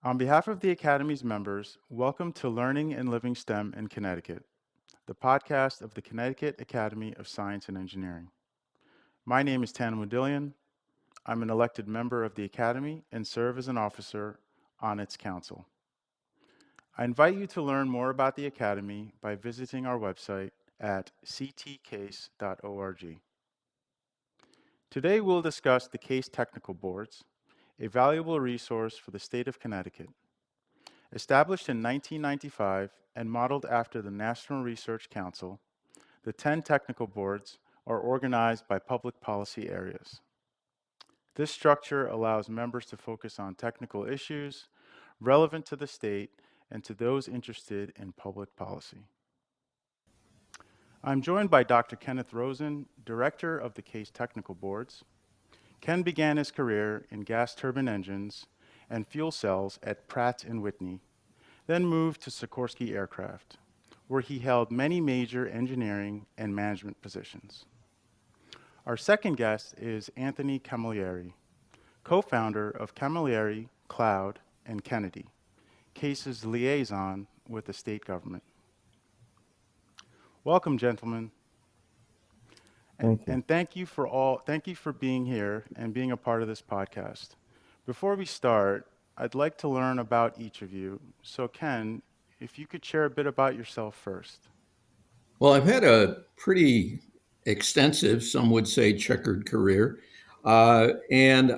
On behalf of the Academy's members, welcome to Learning and Living STEM in Connecticut, the podcast of the Connecticut Academy of Science and Engineering. My name is Tanimu Deleon. I'm an elected member of the Academy and serve as an officer on its council. I invite you to learn more about the Academy by visiting our website at ctcase.org. Today we'll discuss the CASE Technical Boards, a valuable resource for the state of Connecticut. Established in 1995 and modeled after the National Research Council, the 10 technical boards are organized by public policy areas. This structure allows members to focus on technical issues relevant to the state and to those interested in public policy. I'm joined by Dr. Kenneth Rosen, Director of the CASE Technical Boards. Ken began his career in gas turbine engines and fuel cells at Pratt & Whitney, then moved to Sikorsky Aircraft, where he held many major engineering and management positions. Our second guest is Anthony Camilliere, co-founder of Camilliere, Cloud, and Kennedy, CASE's liaison with the state government. Welcome, gentlemen. Thank you. And thank you for being here and being a part of this podcast. Before we start, I'd like to learn about each of you. So Ken, if you could share a bit about yourself first. Well, I've had a pretty extensive, some would say checkered career. And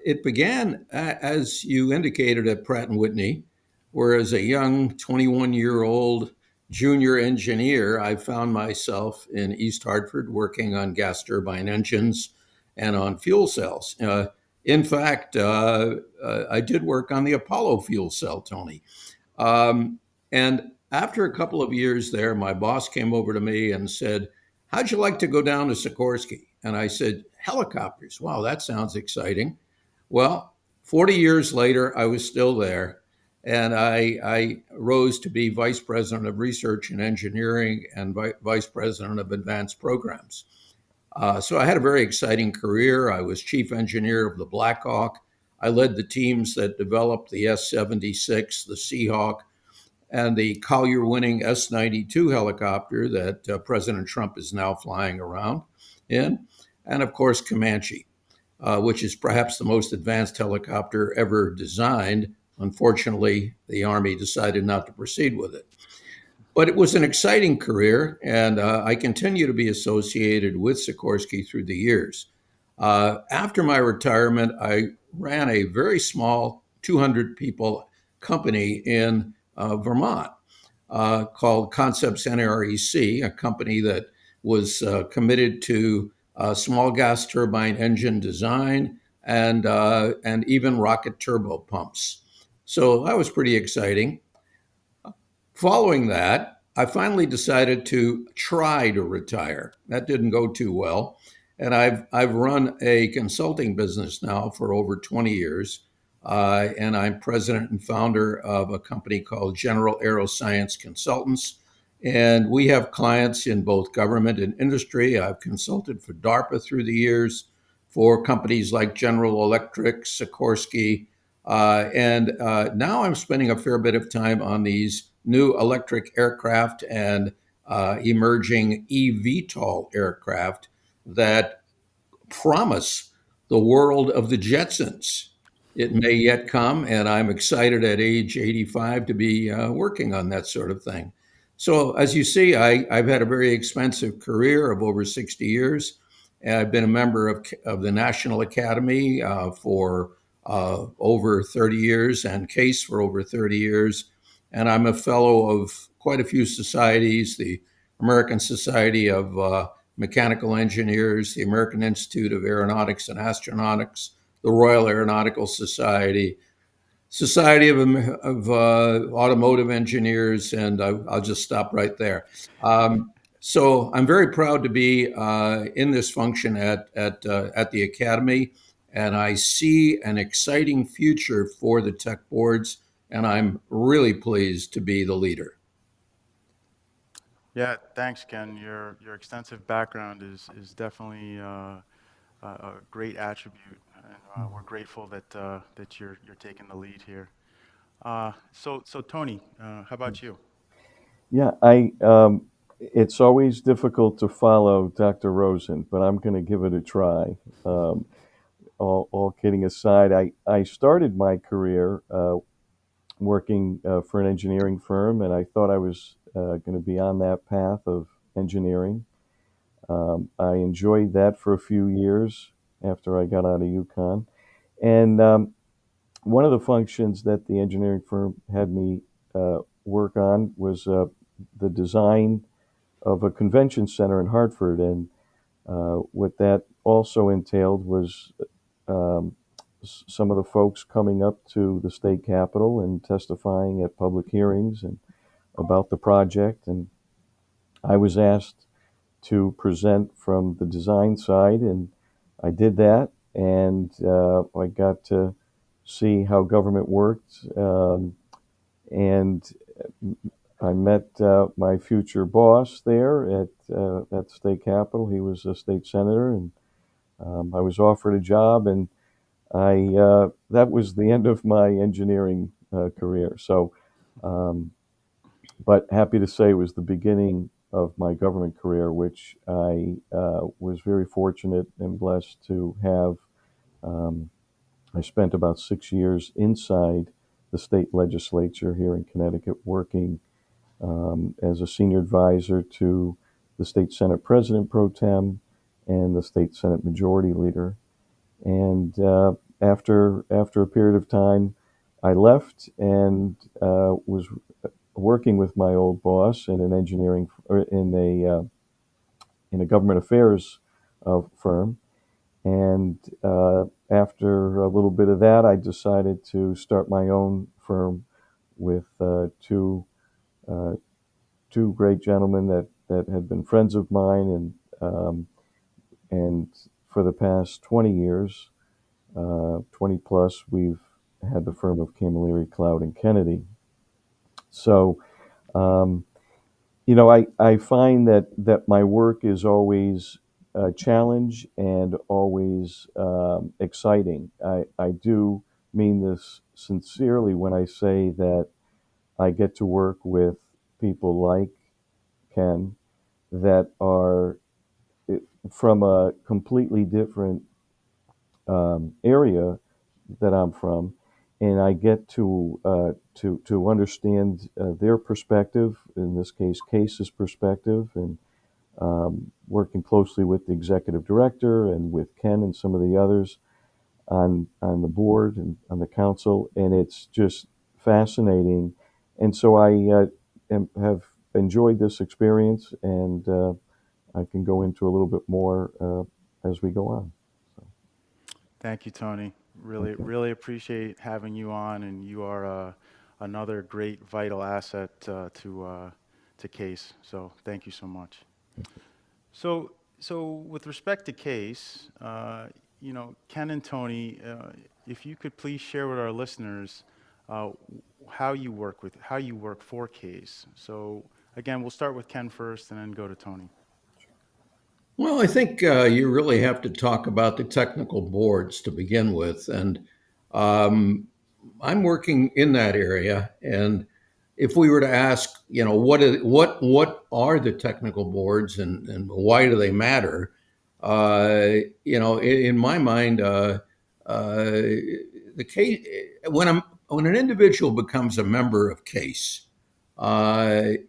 it began, as you indicated, at Pratt& Whitney, where as a young 21-year-old junior engineer, I found myself in East Hartford working on gas turbine engines and on fuel cells. In fact, I did work on the Apollo fuel cell, Tony. And after a couple of years there, my boss came over to me and said, "How'd you like to go down to Sikorsky?" And I said, "Helicopters. Wow, that sounds exciting." Well, 40 years later, I was still there. And I rose to be vice president of research and engineering and vice president of advanced programs. So I had a very exciting career. I was chief engineer of the Black Hawk. I led the teams that developed the S-76, the Seahawk, and the Collier-winning S-92 helicopter that President Trump is now flying around in, and of course Comanche, which is perhaps the most advanced helicopter ever designed. Unfortunately, the Army decided not to proceed with it. But it was an exciting career, and I continue to be associated with Sikorsky through the years. After my retirement, I ran a very small 200 people company in Vermont called Concepts NREC, a company that was committed to small gas turbine engine design and even rocket turbo pumps. So that was pretty exciting. Following that, I finally decided to try to retire. That didn't go too well. And I've run a consulting business now for over 20 years. And I'm president and founder of a company called General Aeroscience Consultants. And we have clients in both government and industry. I've consulted for DARPA through the years, for companies like General Electric, Sikorsky. And now I'm spending a fair bit of time on these new electric aircraft and emerging eVTOL aircraft that promise the world of the Jetsons. It may yet come, and I'm excited at age 85 to be working on that sort of thing. So, as you see, I've had a very expensive career of over 60 years. And I've been a member of the National Academy for over 30 years and CASE for over 30 years. And I'm a fellow of quite a few societies, the American Society of Mechanical Engineers, the American Institute of Aeronautics and Astronautics, the Royal Aeronautical Society, Society of Automotive Engineers, and I'll just stop right there. So I'm very proud to be in this function at the Academy, and I see an exciting future for the tech boards, and I'm really pleased to be the leader. Yeah, thanks, Ken. Your extensive background is definitely a great attribute, and we're grateful that that you're taking the lead here. So Tony, how about you? Yeah, it's always difficult to follow Dr. Rosen, but I'm going to give it a try. Um, all kidding aside, I started my career working for an engineering firm, and I thought I was going to be on that path of engineering. I enjoyed that for a few years after I got out of UConn. And one of the functions that the engineering firm had me work on was the design of a convention center in Hartford. And what that also entailed was um, some of the folks coming up to the state capitol and testifying at public hearings and about the project. And I was asked to present from the design side, and I did that. And I got to see how government worked. And I met my future boss there at the state capitol. He was a state senator, and I was offered a job, and I that was the end of my engineering career. So, um, but happy to say it was the beginning of my government career, which I was very fortunate and blessed to have. Um, I spent about 6 years inside the state legislature here in Connecticut working as a senior advisor to the state Senate President pro tem and the state Senate Majority Leader. And after a period of time, I left and was working with my old boss in an engineering or in a government affairs firm. And after a little bit of that, I decided to start my own firm with uh, two great gentlemen that had been friends of mine, and for the past 20 years, 20 plus, we've had the firm of Camilliere, Cloud, and Kennedy. So, um, I find that my work is always a challenge and always exciting. I do mean this sincerely when I say that I get to work with people like Ken that are from a completely different area that I'm from, and I get to understand their perspective. In this case, Case's perspective, and working closely with the executive director and with Ken and some of the others on the board and on the council, and it's just fascinating. And so have enjoyed this experience, and I can go into a little bit more as we go on. So, Thank you, Tony. Really, okay. really appreciate having you on, and you are another great, vital asset to Case. So thank you so much. So, so with respect to Case, Ken and Tony, if you could please share with our listeners uh, how you work for Case. So again, we'll start with Ken first, and then go to Tony. Well, I think you really have to talk about the technical boards to begin with. And um, I'm working in that area. And if we were to ask, what are the technical boards and why do they matter? In my mind, the case when an individual becomes a member of CASE,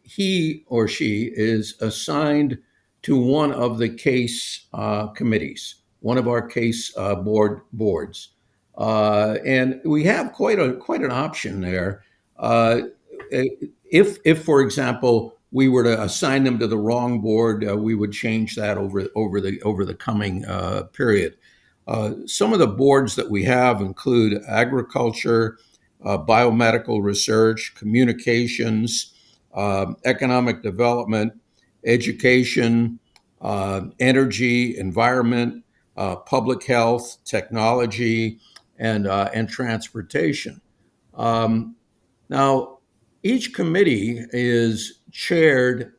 he or she is assigned to one of the case committees, one of our case boards, and we have quite an option there. Uh, if, for example, we were to assign them to the wrong board, we would change that over the coming period. Some of the boards that we have include agriculture, biomedical research, communications, economic development, education, energy, environment, public health, technology, and transportation. Um, Now, each committee is chaired,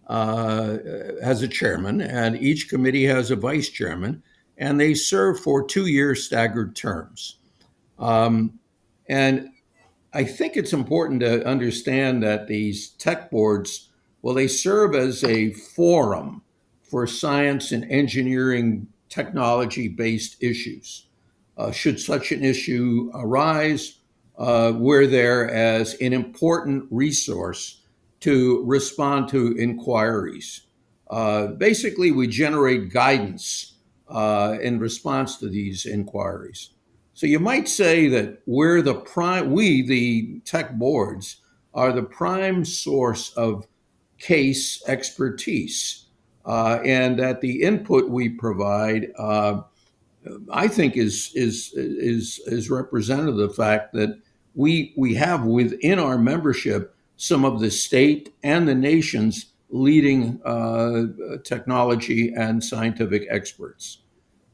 uh, has a chairman, and each committee has a vice chairman, and they serve for 2 year staggered terms. Um, and I think it's important to understand that these tech boards, well, they serve as a forum for science and engineering technology based issues. Should such an issue arise, we're there as an important resource to respond to inquiries. Basically, we generate guidance in response to these inquiries. So you might say that we, the tech boards, are the prime source of case expertise, and that the input we provide, I think, is representative of the fact that we have within our membership some of the state and the nation's leading technology and scientific experts.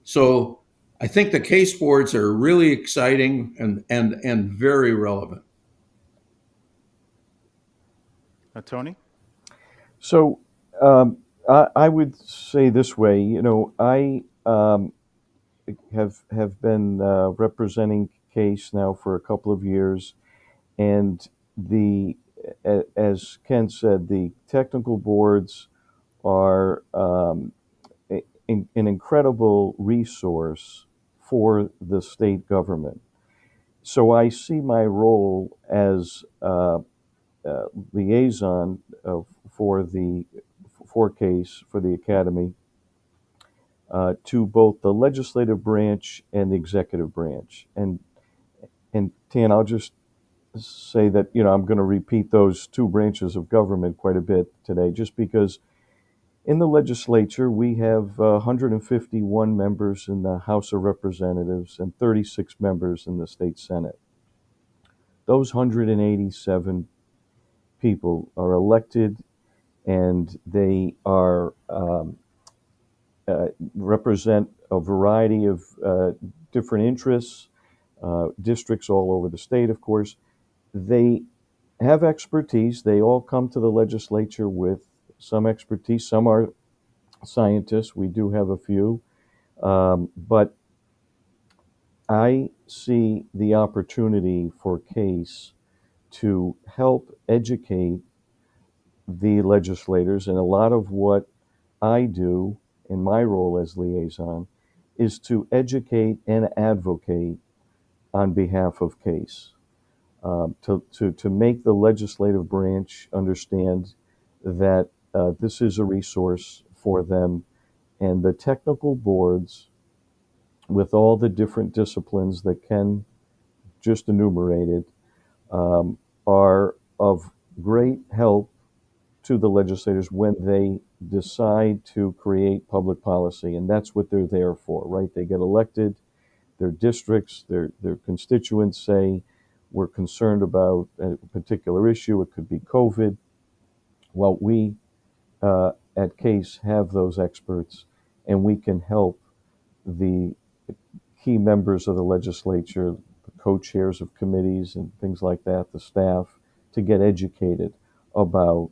So I think the case boards are really exciting and very relevant. Tony? So I would say this way, I have been representing case now for a couple of years, and as Ken said, the technical boards are an incredible resource for the state government. So I see my role as liaison for the case for the academy to both the legislative branch and the executive branch. And Tan, I'll just say that I'm going to repeat those two branches of government quite a bit today, just because in the legislature we have 151 members in the House of Representatives and 36 members in the state Senate. Those 187 people are elected, and they are represent a variety of different interests, districts all over the state, of course. They have expertise. They all come to the legislature with some expertise. Some are scientists. We do have a few. But I see the opportunity for CASE to help educate the legislators, and a lot of what I do in my role as liaison is to educate and advocate on behalf of CASE, to make the legislative branch understand that this is a resource for them, and the technical boards, with all the different disciplines that Ken just enumerated, are of great help to the legislators when they decide to create public policy. And that's what they're there for, right? They get elected, their districts, their constituents say, we're concerned about a particular issue. It could be COVID. Well, we at CASE have those experts, and we can help the key members of the legislature, the co-chairs of committees and things like that, the staff, to get educated about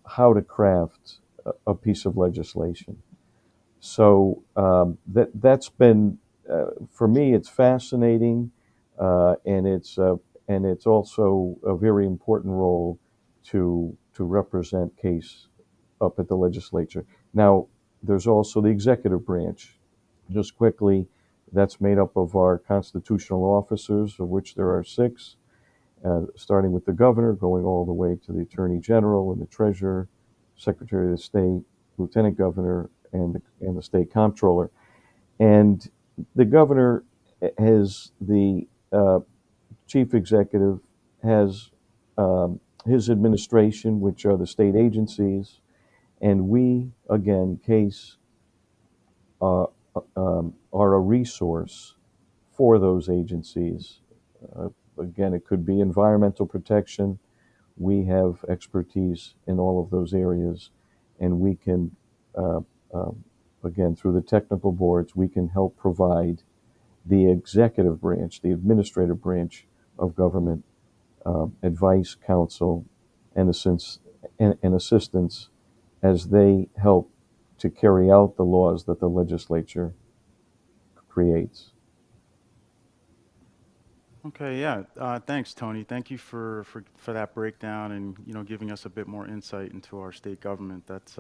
how to craft a piece of legislation. So that's been, for me, it's fascinating, and it's also a very important role to represent CASE up at the legislature. Now, there's also the executive branch. Just quickly, that's made up of our constitutional officers, of which there are 6, starting with the governor, going all the way to the attorney general and the treasurer, secretary of the state, lieutenant governor, and the state comptroller. And the governor has the chief executive has his administration, which are the state agencies, and we, again, CASE, are a resource for those agencies. Again, it could be environmental protection. We have expertise in all of those areas, and we can, again, through the technical boards, we can help provide the executive branch, the administrative branch of government, advice, counsel, and assistance as they help to carry out the laws that the legislature creates. Okay, yeah. Thanks, Tony. Thank you for that breakdown and giving us a bit more insight into our state government. That's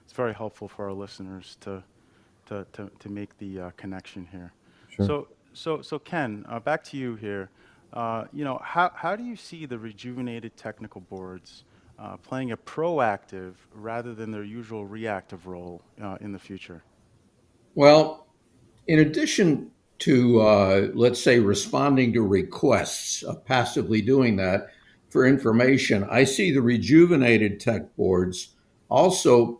it's very helpful for our listeners to make the connection here. Sure. So Ken, back to you here. How do you see the rejuvenated technical boards playing a proactive rather than their usual reactive role in the future? Well, in addition to, let's say, responding to requests, passively doing that for information, I see the rejuvenated tech boards also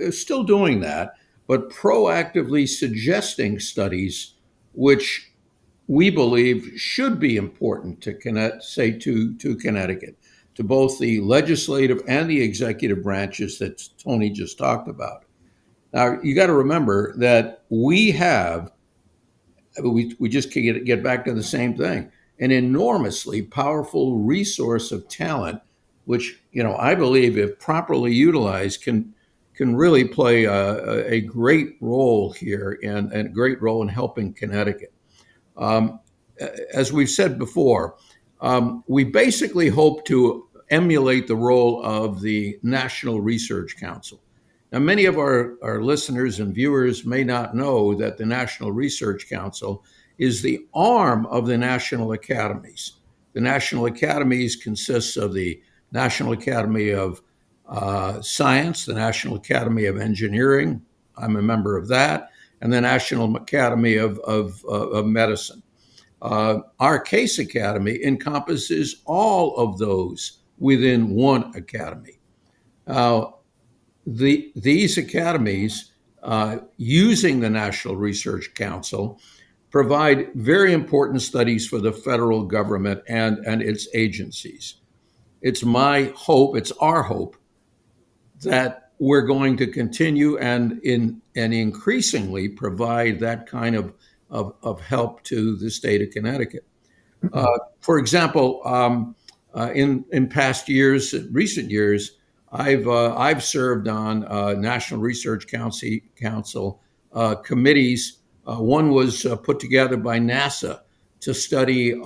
still doing that, but proactively suggesting studies which we believe should be important to to Connecticut, to both the legislative and the executive branches that Tony just talked about. Now, you got to remember that we just get back to the same thing, an enormously powerful resource of talent, which, I believe, if properly utilized, can really play a great role here and a great role in helping Connecticut. Um, as we've said before, we basically hope to emulate the role of the National Research Council. Now, many of our listeners and viewers may not know that the National Research Council is the arm of the National Academies. The National Academies consists of the National Academy of Science, the National Academy of Engineering. I'm a member of that, and the National Academy of Medicine. Our Case Academy encompasses all of those within one academy. Uh, these academies, using the National Research Council, provide very important studies for the federal government and its agencies. It's my hope, it's our hope, that we're going to continue and increasingly provide that kind of help to the state of Connecticut. For example, in past years, recent years, I've served on National Research Council committees. One was put together by NASA to study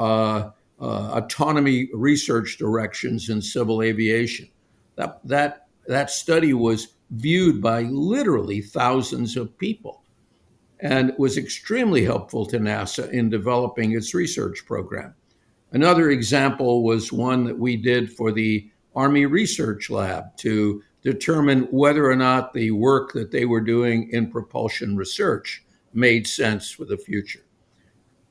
autonomy research directions in civil aviation. That study was viewed by literally thousands of people and was extremely helpful to NASA in developing its research program. Another example was one that we did for the Army Research Lab to determine whether or not the work that they were doing in propulsion research made sense for the future.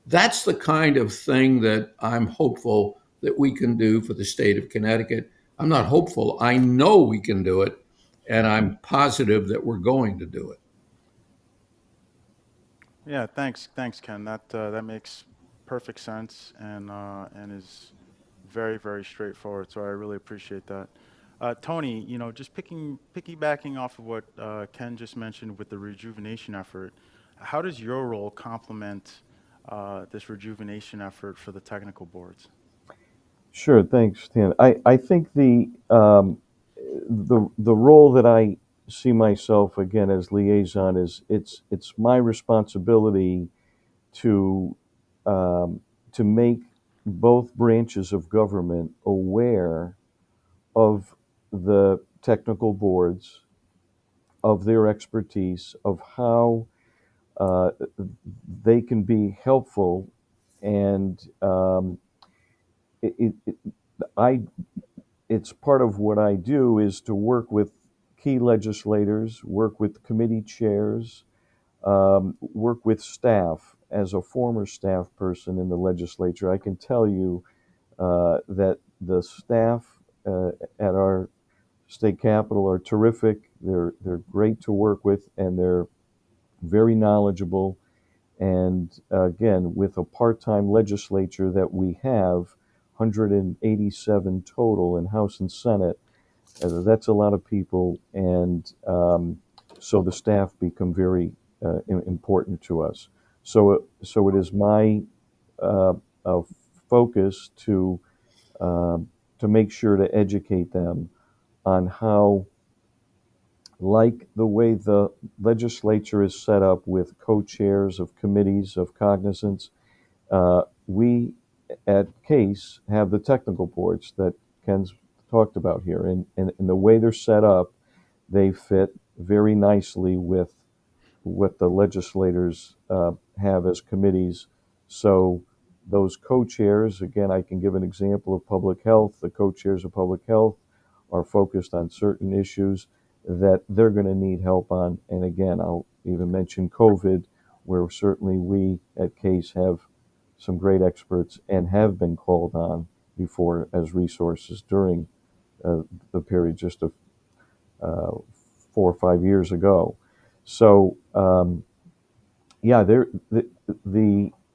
That's the kind of thing that I'm hopeful that we can do for the state of Connecticut. I'm not hopeful, I know we can do it, and I'm positive that we're going to do it. Yeah, thanks, Ken. That makes perfect sense and is very straightforward. So I really appreciate that. Tony, just piggybacking off of what Ken just mentioned with the rejuvenation effort, how does your role complement this rejuvenation effort for the technical boards? Sure. Thanks, Stan. I think the role that I see myself again as liaison is it's my responsibility to to make both branches of government aware of the technical boards, of their expertise, of how uh, they can be helpful, and it, it, I it's part of what I do is to work with key legislators, work with committee chairs, work with staff. As a former staff person in the legislature, I can tell you that the staff at our state capitol are terrific. They're great to work with, and they're very knowledgeable. And again, with a part-time legislature that we have, 187 total in House and Senate, that's a lot of people, and so the staff become very important to us. So it is my uh, focus uh, to make sure to educate them on how, like the way the legislature is set up with co-chairs of committees of cognizance, we at Case have the technical boards that Ken's talked about here, and the way they're set up, they fit very nicely with what the legislators have as committees. So those co-chairs, again, I can give an example of public health. The co-chairs of public health are focused on certain issues that they're going to need help on. And again, I'll even mention COVID, where certainly we at Case have some great experts and have been called on before as resources during the period just of 4 or 5 years ago. So yeah, the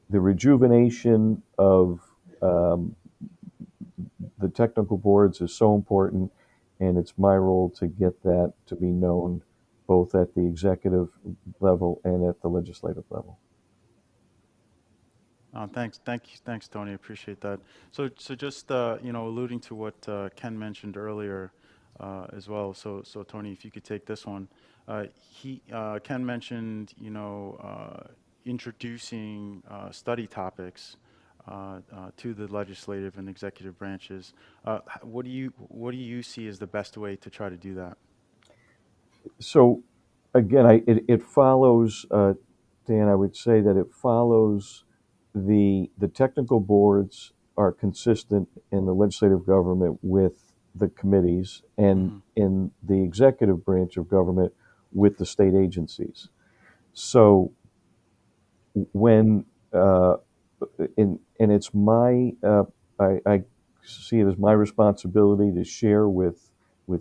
the rejuvenation of um, the technical boards is so important, and it's my role to get that to be known both at the executive level and at the legislative level. Thanks, Tony. I appreciate that. So just alluding to what Ken mentioned earlier as well. So Tony, if you could take this one, Ken mentioned introducing study topics to the legislative and executive branches. What do you see as the best way to try to do that? So again, it follows, Dan. I would say that it follows the technical boards are consistent in the legislative government with the committees, and Hmm. in the executive branch of government with the state agencies. So when and it's my I see it as my responsibility to share with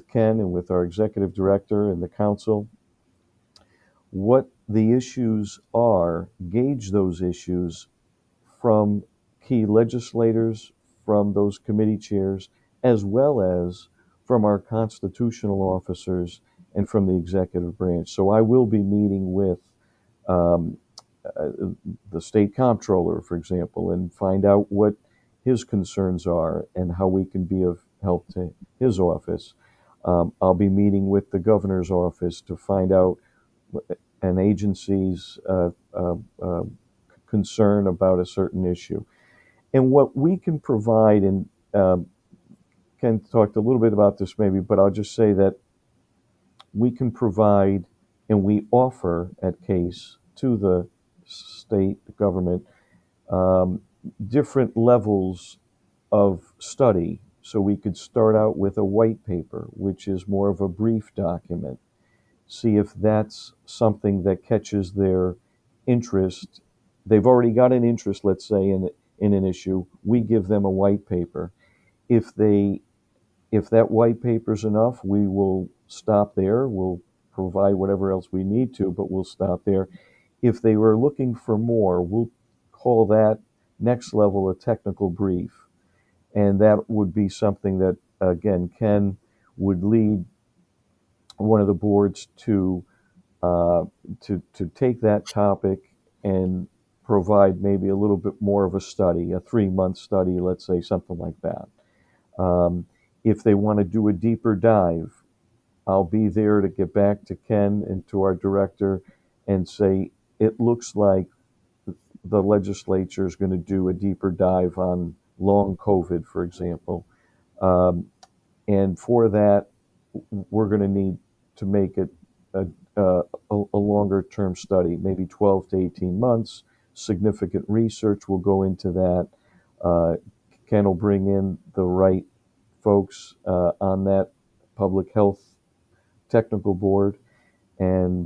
Ken and with our executive director and the council what the issues are, gauge those issues from key legislators, from those committee chairs, as well as from our constitutional officers and from the executive branch. So I will be meeting with um, uh, the state comptroller, for example, and find out what his concerns are and how we can be of help to his office. I'll be meeting with the governor's office to find out an agency's concern about a certain issue. And what we can provide, and Ken talked a little bit about this maybe, but I'll just say that we can provide and we offer at CASE to the state government um, different levels of study. So we could start out with a white paper, which is more of a brief document, see if that's something that catches their interest. They've already got an interest, let's say, in an issue. We give them a white paper. If they if that white paper's enough, we will stop there. We'll provide whatever else we need to, but we'll stop there. If they were looking for more, we'll call that next level a technical brief. And that would be something that, again, Ken would lead one of the boards uh, to take that topic and provide maybe a little bit more of a study, a 3 month study, let's say, something like that. Um, if they want to do a deeper dive, I'll be there to get back to Ken and to our director and say, it looks like the legislature is going to do a deeper dive on long COVID, for example. Um, and for that, we're going to need to make it a, a longer term study, maybe 12 to 18 months. Significant research will go into that. Uh, Ken will bring in the right folks on that public health technical board, and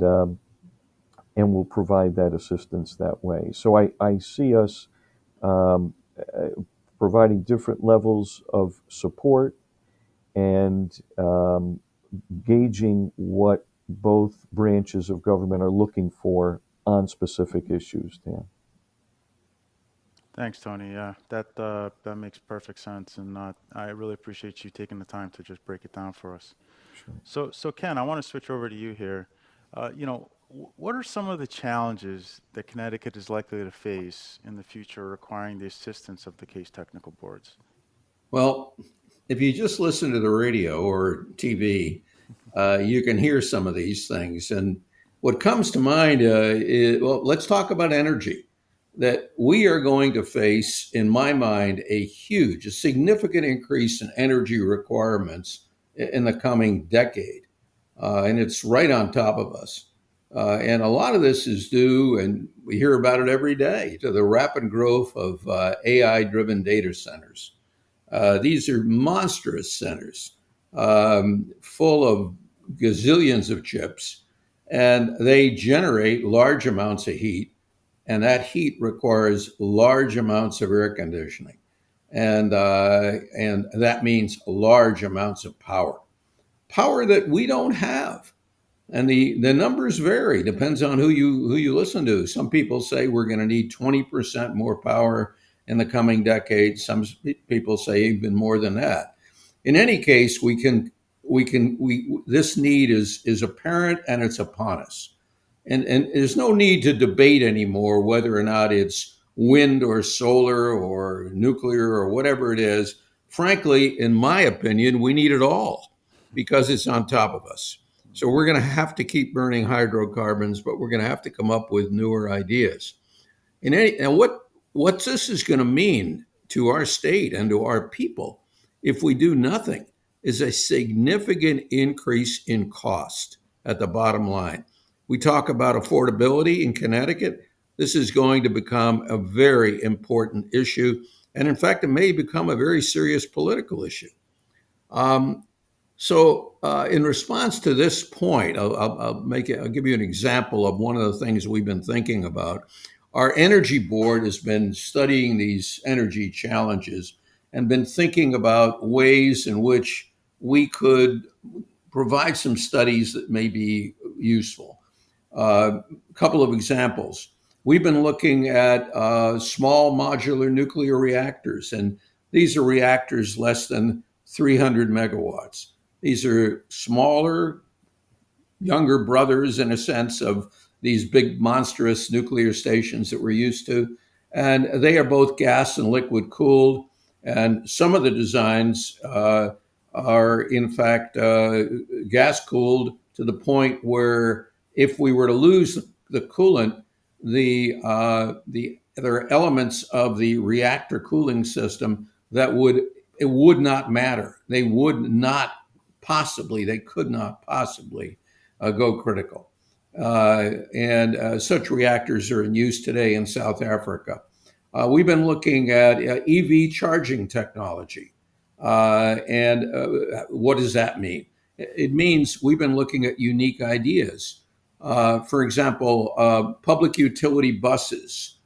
we'll provide that assistance that way. So I see us um, uh, providing different levels of support and gauging what both branches of government are looking for on specific issues, Dan. Thanks, Tony. Yeah, that makes perfect sense, and I really appreciate you taking the time to just break it down for us. Sure. So Ken, I want to switch over to you here. What are some of the challenges that Connecticut is likely to face in the future requiring the assistance of the case technical boards? Well, if you just listen to the radio or TV, you can hear some of these things. And what comes to mind is, well, let's talk about energy. that we are going to face, in my mind, a significant increase in energy requirements in the coming decade. And it's right on top of us. And a lot of this is due, and we hear about it every day, to the rapid growth of AI driven data centers. These are monstrous centers full of gazillions of chips, and they generate large amounts of heat, and that heat requires large amounts of air conditioning, and that means large amounts of power that we don't have. And the numbers vary, depends on who you listen to. Some people say we're going to need 20% more power in the coming decade. Some people say even more than that. In any case, this need is apparent, and it's upon us. And there's no need to debate anymore whether or not it's wind or solar or nuclear or whatever it is. Frankly, in my opinion, we need it all because it's on top of us. So we're going to have to keep burning hydrocarbons, but we're going to have to come up with newer ideas. And what this is going to mean to our state and to our people if we do nothing is a significant increase in cost at the bottom line. We talk about affordability in Connecticut. This is going to become a very important issue. And in fact, it may become a very serious political issue. In response to this point, I'll give you an example of one of the things we've been thinking about. Our energy board has been studying these energy challenges and been thinking about ways in which we could provide some studies that may be useful. A couple of examples. We've been looking at small modular nuclear reactors, and these are reactors less than 300 megawatts. These are smaller, younger brothers, in a sense, of these big, monstrous nuclear stations that we're used to. And they are both gas and liquid cooled. And some of the designs are, in fact, gas cooled to the point where if we were to lose the coolant, there are elements of the reactor cooling system that it would not matter. They could not possibly go critical. And such reactors are in use today in South Africa. We've been looking at EV charging technology. And what does that mean? It means we've been looking at unique ideas. For example, public utility buses,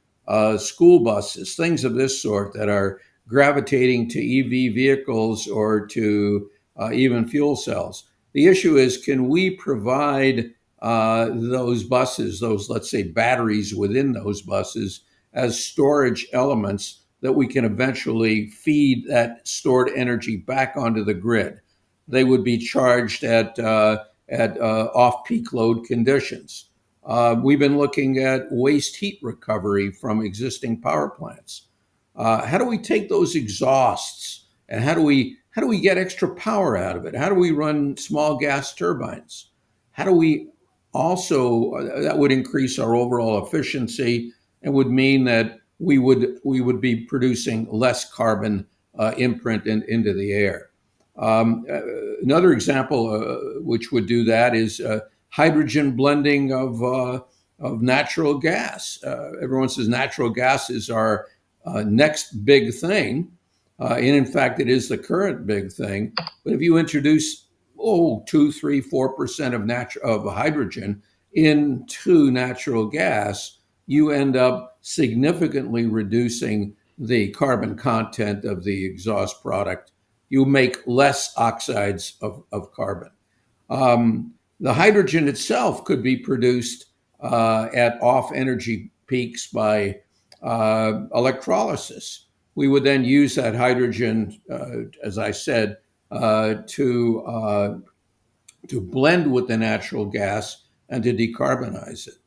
school buses, things of this sort that are gravitating to EV vehicles or to even fuel cells. The issue is, can we provide those buses, let's say, batteries within those buses as storage elements that we can eventually feed that stored energy back onto the grid? They would be charged at off-peak load conditions. We've been looking at waste heat recovery from existing power plants. How do we take those exhausts and how do we get extra power out of it? How do we run small gas turbines? How do we also, that would increase our overall efficiency and would mean that we would be producing less carbon imprint into the air. Another example which would do that is hydrogen blending of natural gas. Everyone says natural gas is our next big thing. And in fact, it is the current big thing. But if you introduce 2, 3, 4% of hydrogen into natural gas, you end up significantly reducing the carbon content of the exhaust product. You make less oxides of carbon. The hydrogen itself could be produced at off energy peaks by electrolysis. We would then use that hydrogen, as I said, to blend with the natural gas and to decarbonize it.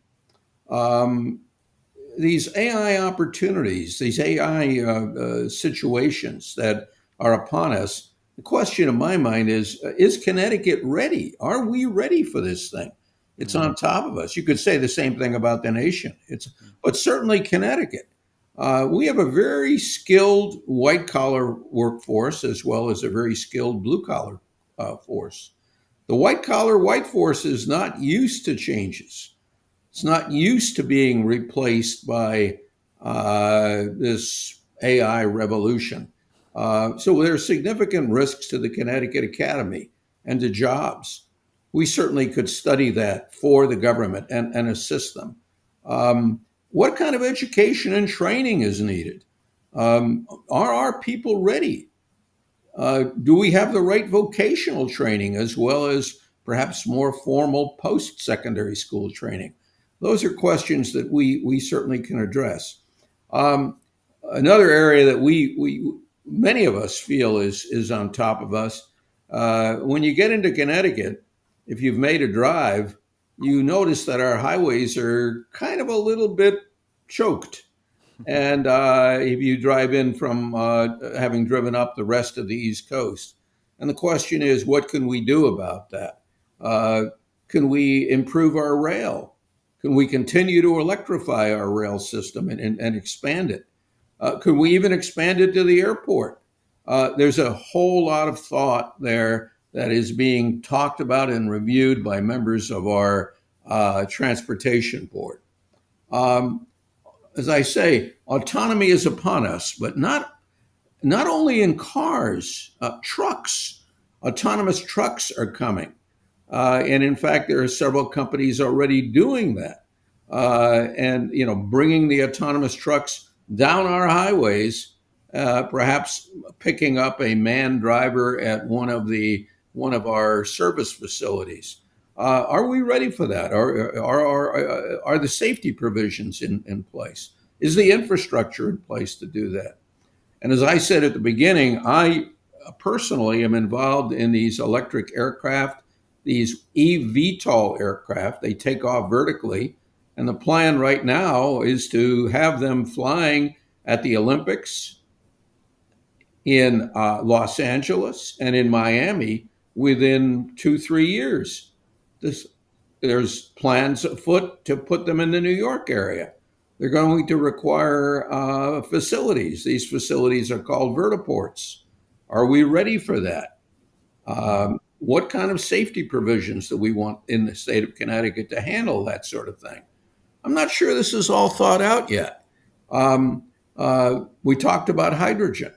These AI opportunities, these AI situations that are upon us, the question in my mind is Connecticut ready? Are we ready for this thing? It's on top of us. You could say the same thing about the nation. But certainly Connecticut. We have a very skilled white collar workforce as well as a very skilled blue collar force. The white collar white force is not used to changes. It's not used to being replaced by this AI revolution. So there are significant risks to the Connecticut Academy and to jobs. We certainly could study that for the government and assist them. What kind of education and training is needed? Are our people ready? Do we have the right vocational training as well as perhaps more formal post secondary school training? Those are questions that we certainly can address. Um, Another area that we many of us feel is on top of us. When you get into Connecticut, if you've made a drive, you notice that our highways are kind of a little bit choked. And if you drive in from having driven up the rest of the East Coast. And the question is, what can we do about that? Uh, can we improve our rail? Can we continue to electrify our rail system and expand it? Could we even expand it to the airport? There's a whole lot of thought there that is being talked about and reviewed by members of our transportation board. Um, as I say, autonomy is upon us, but not only in cars, trucks. Autonomous trucks are coming, and in fact, there are several companies already doing that, and bringing the autonomous trucks down our highways, perhaps picking up a manned driver at one of our service facilities. Are we ready for that? Are the safety provisions in place? Is the infrastructure in place to do that? And as I said at the beginning, I personally am involved in these electric aircraft, these eVTOL aircraft. They take off vertically. And the plan right now is to have them flying at the Olympics in Los Angeles and in Miami within 2, 3 years. This, there's plans afoot to put them in the New York area. They're going to require facilities. These facilities are called vertiports. Are we ready for that? What kind of safety provisions do we want in the state of Connecticut to handle that sort of thing? I'm not sure this is all thought out yet. We talked about hydrogen.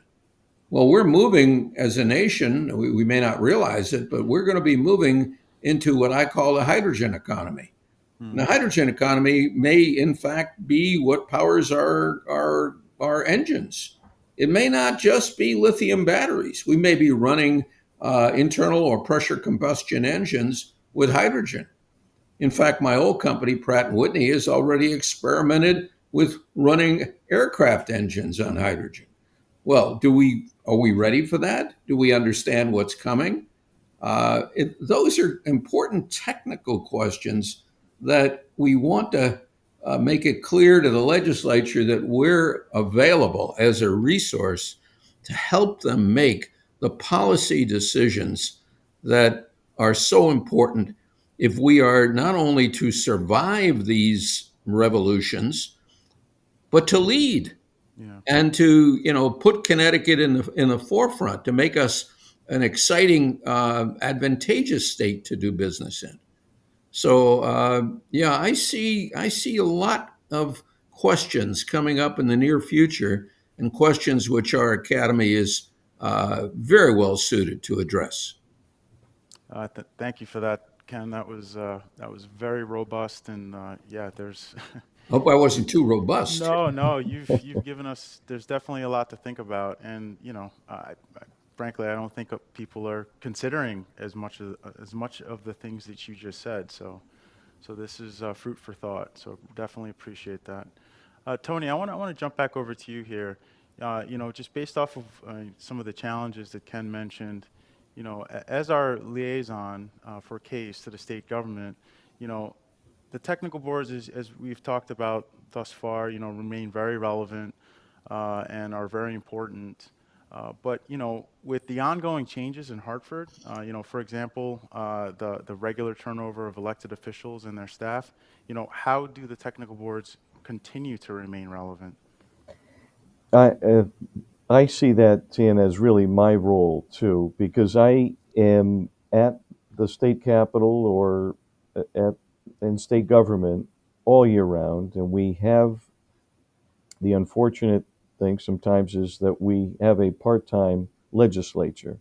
Well, we're moving as a nation, we may not realize it, but we're going to be moving into what I call a hydrogen economy. And Hmm. the hydrogen economy may, in fact, be what powers our engines. It may not just be lithium batteries. We may be running internal or pressure combustion engines with hydrogen. In fact, my old company, Pratt& Whitney, has already experimented with running aircraft engines on hydrogen. Well, are we ready for that? Do we understand what's coming? Those are important technical questions that we want to make it clear to the legislature that we're available as a resource to help them make the policy decisions that are so important if we are not only to survive these revolutions, but to lead Yeah. and to put Connecticut in the forefront to make us an exciting, advantageous state to do business in. So yeah, I see a lot of questions coming up in the near future, and questions which our academy is very well suited to address. Thank you for that, Ken. That was very robust, and yeah, there's Hope I you, wasn't too robust. no, no, you've given us. There's definitely a lot to think about, and frankly, I don't think people are considering as much of the things that you just said. So this is fruit for thought. So definitely appreciate that. Tony, I want to jump back over to you here. Just based off of some of the challenges that Ken mentioned, as our liaison for case to the state government, you know, the technical boards, as we've talked about thus far, remain very relevant and are very important. But with the ongoing changes in Hartford, for example, the regular turnover of elected officials and their staff, how do the technical boards continue to remain relevant? I I see that, Tian, as really my role too, because I am at the state capitol or at in state government all year round, and we have the unfortunate thing sometimes is that we have a part-time legislature.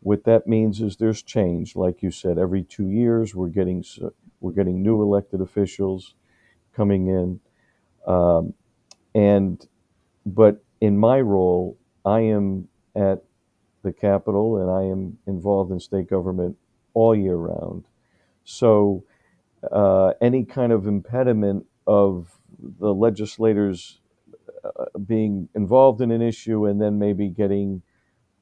What that means is there's change, like you said, every 2 years we're getting new elected officials coming in, um, and but in my role, I am at the Capitol and I am involved in state government all year round. So any kind of impediment of the legislators being involved in an issue and then maybe getting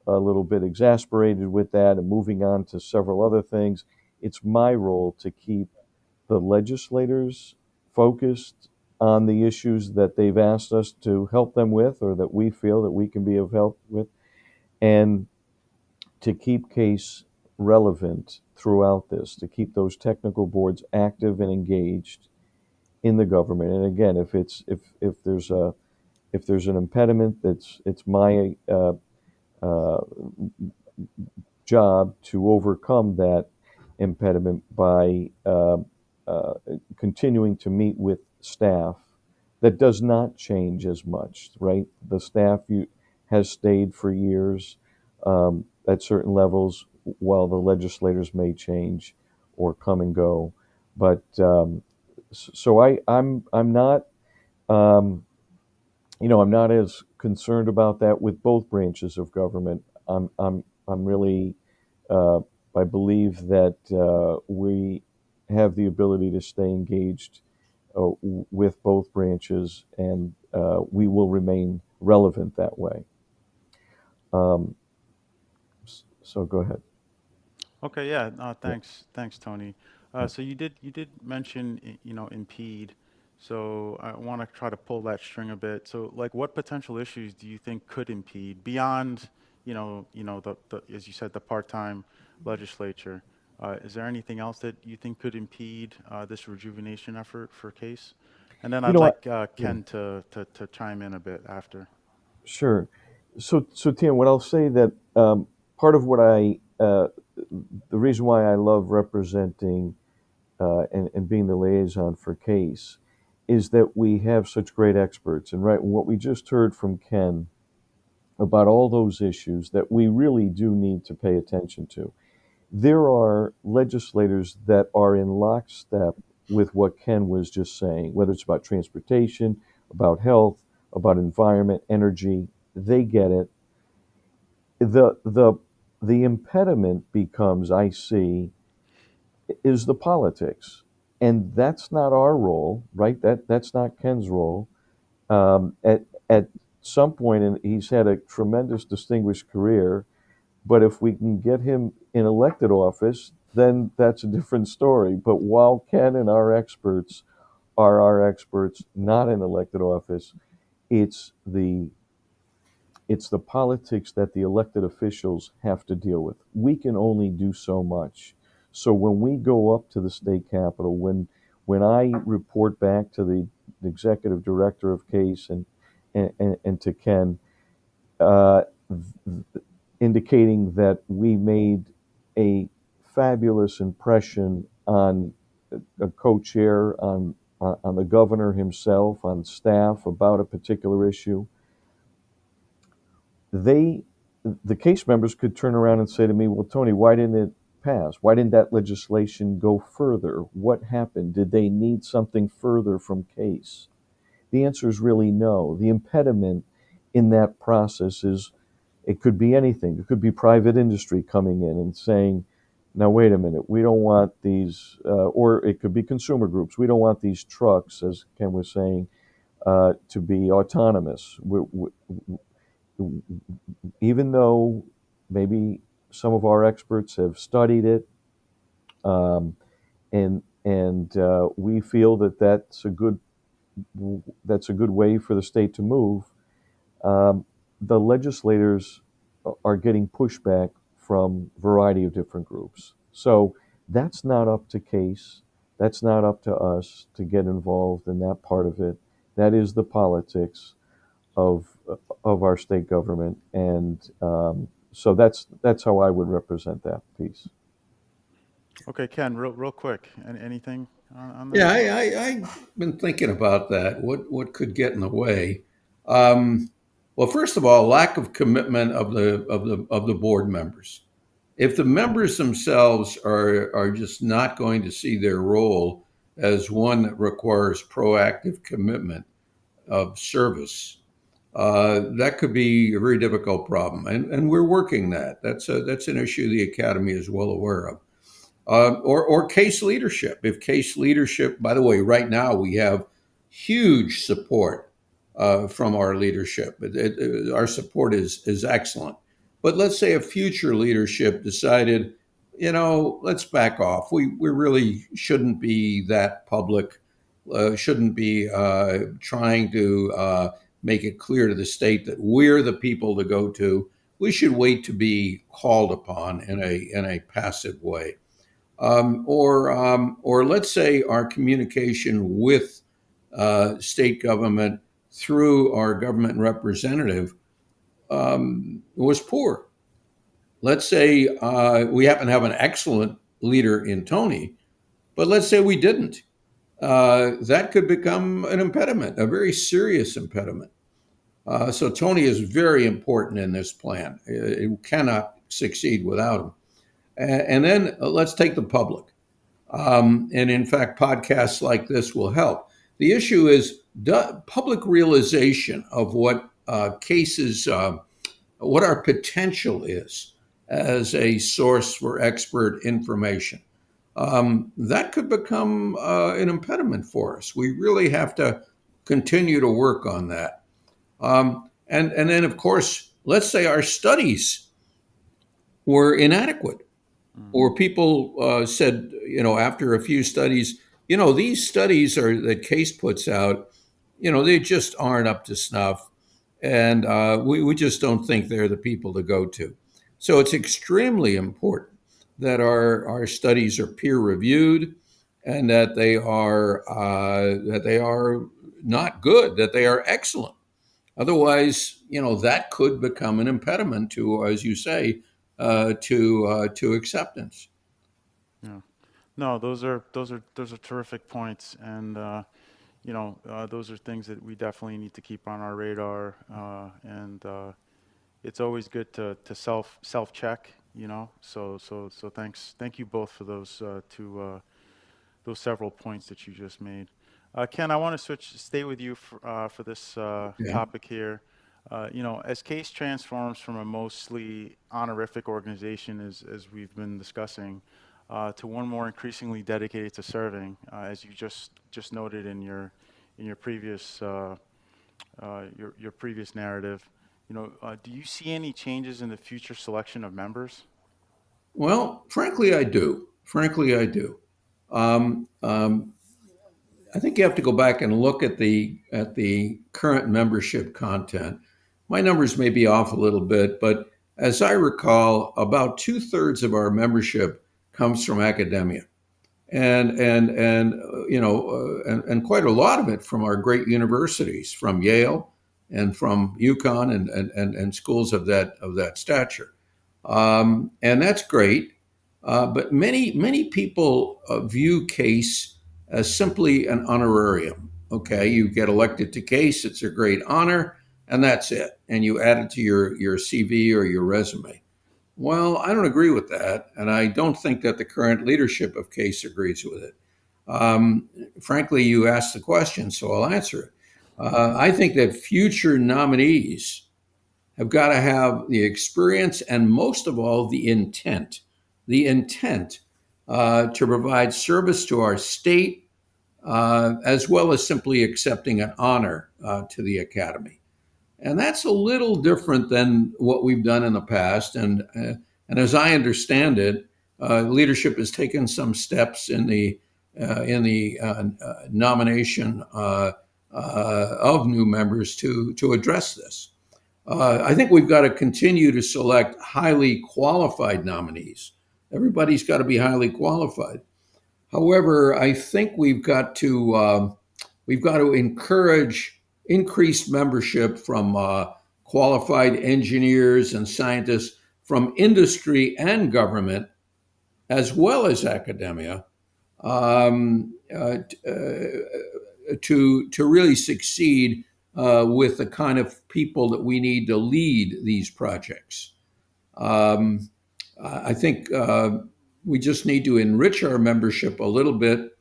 a little bit exasperated with that and moving on to several other things, it's my role to keep the legislators focused on the issues that they've asked us to help them with or that we feel that we can be of help with, and to keep case relevant throughout this, to keep those technical boards active and engaged in the government. And again, if there's a if there's an impediment, that's it's my uh, job to overcome that impediment by uh, continuing to meet with staff. That does not change as much, right? The staff has stayed for years at certain levels, while the legislators may change or come and go. But so I'm not um, I'm not as concerned about that with both branches of government. I'm really uh, I believe that we have the ability to stay engaged with both branches, and we will remain relevant that way. Um, so go ahead. Okay, yeah, Yeah. thanks, Tony. Yeah. So you did mention impede. So I want to try to pull that string a bit. So like, what potential issues do you think could impede beyond the as you said, the part-time legislature? Is there anything else that you think could impede this rejuvenation effort for case? And then You I'd know what? like Ken to chime in a bit after. Sure. So Tim, what I'll say that part of what the reason why I love representing and being the liaison for case is that we have such great experts. And right, what we just heard from Ken about all those issues that we really do need to pay attention to. There are legislators that are in lockstep with what Ken was just saying, whether it's about transportation, about health, about environment, energy. They get it. The impediment becomes, I see, is the politics, and that's not our role, right? That's not Ken's role. At some point, and he's had a tremendous, distinguished career. But if we can get him in elected office, then that's a different story. But while Ken and our experts not in elected office, it's the it's the politics that the elected officials have to deal with. We can only do so much. So when we go up to the state capitol, when I report back to the executive director of case and to Ken, uh, indicating that we made a fabulous impression on a co-chair, on the governor himself, on staff about a particular issue. They, the case members could turn around and say to me, "Well, Tony, why didn't it pass? Why didn't that legislation go further? What happened? Did they need something further from case?" The answer is really no. The impediment in that process is it could be anything. It could be private industry coming in and saying, now, wait a minute, we don't want these, or it could be consumer groups. We don't want these trucks, as Ken was saying, to be autonomous. Even though maybe some of our experts have studied it, um, and we feel that that's a good way for the state to move. Um, the legislators are getting pushback from a variety of different groups. So that's not up to case. That's not up to us to get involved in that part of it. That is the politics of our state government, and so that's how I would represent that piece. Okay, Ken, real quick, anything on Yeah, that? I've been thinking about that. What could get in the way? Um, well, first of all, lack of commitment of the board members. If the members themselves are just not going to see their role as one that requires proactive commitment of service, that could be a very difficult problem, and we're working that. That's an issue the academy is well aware of. Or case leadership. If case leadership, by the way, right now we have huge support from our leadership. Our support is excellent. But let's say a future leadership decided, let's back off. We really shouldn't be that public, shouldn't be trying to make it clear to the state that we're the people to go to. We should wait to be called upon in a passive way. Or let's say our communication with state government through our government representative was poor. Let's say we happen to have an excellent leader in Tony, but let's say we didn't. That could become an impediment, a very serious impediment. So Tony is very important in this plan. It cannot succeed without him. And then let's take the public. And in fact, podcasts like this will help. The issue is public realization of what cases, what our potential is as a source for expert information. That could become an impediment for us. We really have to continue to work on that. And then, of course, let's say our studies were inadequate. Or people said, after a few studies, these studies are that Case puts out, they just aren't up to snuff, and we just don't think they're the people to go to. So it's extremely important that our studies are peer reviewed, and that they are not good, that they are excellent. Otherwise, that could become an impediment to, as you say, to acceptance. Yeah. No, those are terrific points, and those are things that we definitely need to keep on our radar. And it's always good to self check. So thank you both for those those several points that you just made. Ken, I want to stay with you for this Yeah. topic here. As CASE transforms from a mostly honorific organization, as we've been discussing, to one more increasingly dedicated to serving, as you just noted in your previous your previous narrative. Do you see any changes in the future selection of members? Well, frankly, I do. Frankly, I do. Um, um, I think you have to go back and look at the current membership content. My numbers may be off a little bit, but as I recall, about 2/3 of our membership comes from academia, and quite a lot of it from our great universities, from Yale and from UConn and schools of that stature. And that's great. But many people view CASE as simply an honorarium. Okay, you get elected to CASE, it's a great honor, and that's it. And you add it to your CV or your resume. Well, I don't agree with that, and I don't think that the current leadership of CASE agrees with it. Frankly, you asked the question, so I'll answer it. I think that future nominees have got to have the experience and most of all the intent to provide service to our state, as well as simply accepting an honor to the academy. And that's a little different than what we've done in the past. And as I understand it, leadership has taken some steps in the nomination of new members to address this. I think we've got to continue to select highly qualified nominees. Everybody's got to be highly qualified. However, I think we've got to encourage increased membership from qualified engineers and scientists from industry and government, as well as academia, um, uh, to really succeed with the kind of people that we need to lead these projects. Um, I think we just need to enrich our membership a little bit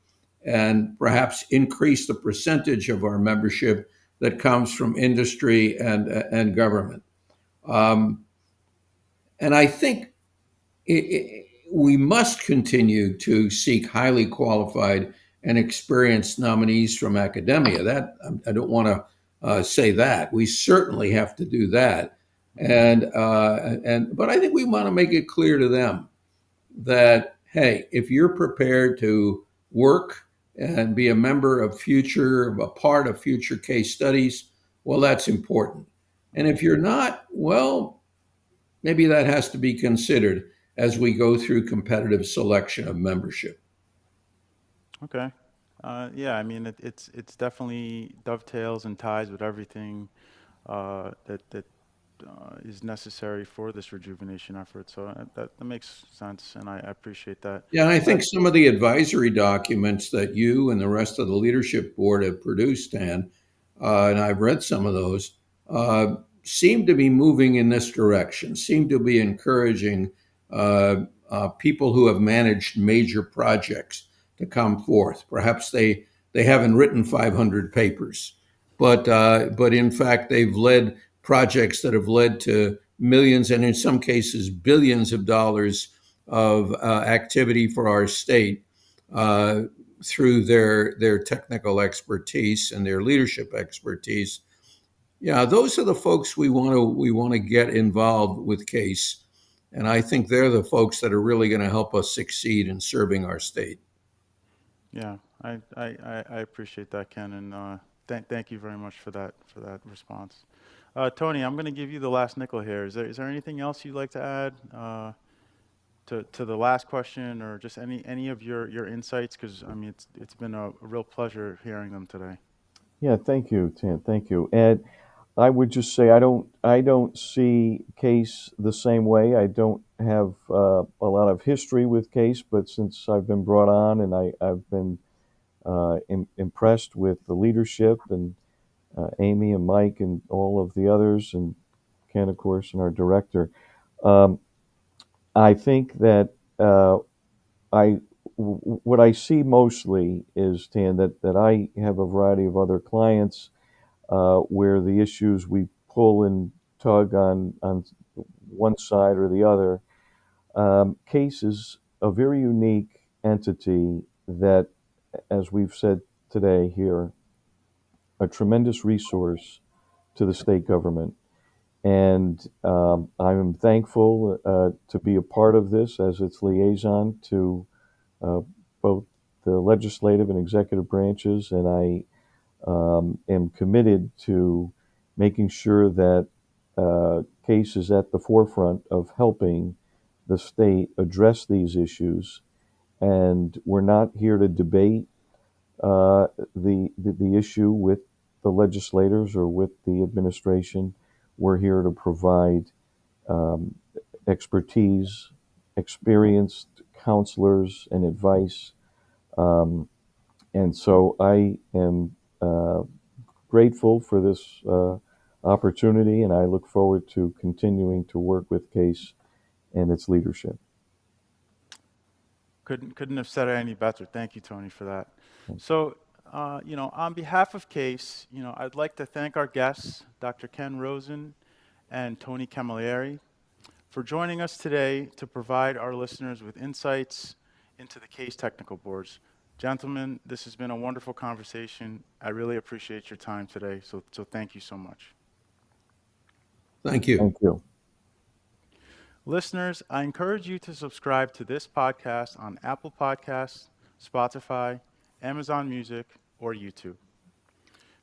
and perhaps increase the percentage of our membership that comes from industry and government. Um, and I think we must continue to seek highly qualified and experienced nominees from academia. That I don't want to say that we certainly have to do that, and but I think we want to make it clear to them that hey, if you're prepared to work and be a member of a part of future case studies, well, that's important. And if you're not, well, maybe that has to be considered as we go through competitive selection of membership. Okay. Yeah, I mean, it's definitely dovetails and ties with everything that is necessary for this rejuvenation effort. So that makes sense, and I appreciate that. Yeah, and I Uh, think some of the advisory documents that you and the rest of the leadership board have produced, Dan, and I've read some of those, seem to be moving in this direction, seem to be encouraging people who have managed major projects to come forth. Perhaps they haven't written 500 papers, but in fact they've led projects that have led to millions and in some cases billions of dollars of activity for our state uh, through their technical expertise and their leadership expertise. Yeah, those are the folks we want to get involved with CASE, and I think they're the folks that are really going to help us succeed in serving our state. yeah, I appreciate that, Ken, and thank you very much for that response. Tony, I'm going to give you the last nickel here. Is there anything else you'd like to add to the last question, or just any of your insights? Because I mean, it's been a real pleasure hearing them today. Yeah, thank you, Tim. Thank you. And I would just say I don't see Case the same way. I don't have a lot of history with Case, but since I've been brought on and I've been impressed with the leadership and Amy and Mike and all of the others and Ken, of course, and our director. Um, I think that I what I see mostly is Tan that I have a variety of other clients where the issues we pull and tug on one side or the other. Case is a very unique entity that, as we've said today here, a tremendous resource to the state government. And I'm thankful to be a part of this as its liaison to uh, both the legislative and executive branches. And I am committed to making sure that CASE is at the forefront of helping the state address these issues. And we're not here to debate the issue with the legislators or with the administration. We're here to provide um, expertise, experienced counselors, and advice. Um, and so I am grateful for this opportunity, and I look forward to continuing to work with CASE and its leadership. Couldn't have said it any better. Thank you, Tony, for that. So, on behalf of CASE, I'd like to thank our guests, Dr. Ken Rosen and Tony Camilliere, for joining us today to provide our listeners with insights into the CASE technical boards. Gentlemen, this has been a wonderful conversation. I really appreciate your time today, so thank you so much. Thank you. Thank you. Listeners, I encourage you to subscribe to this podcast on Apple Podcasts, Spotify, Amazon Music, or YouTube.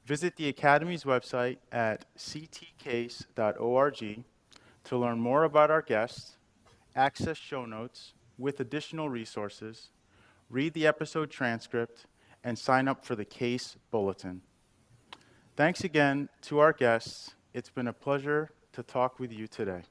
Visit the Academy's website at ctcase.org to learn more about our guests, access show notes with additional resources, read the episode transcript, and sign up for the CASE Bulletin. Thanks again to our guests. It's been a pleasure to talk with you today.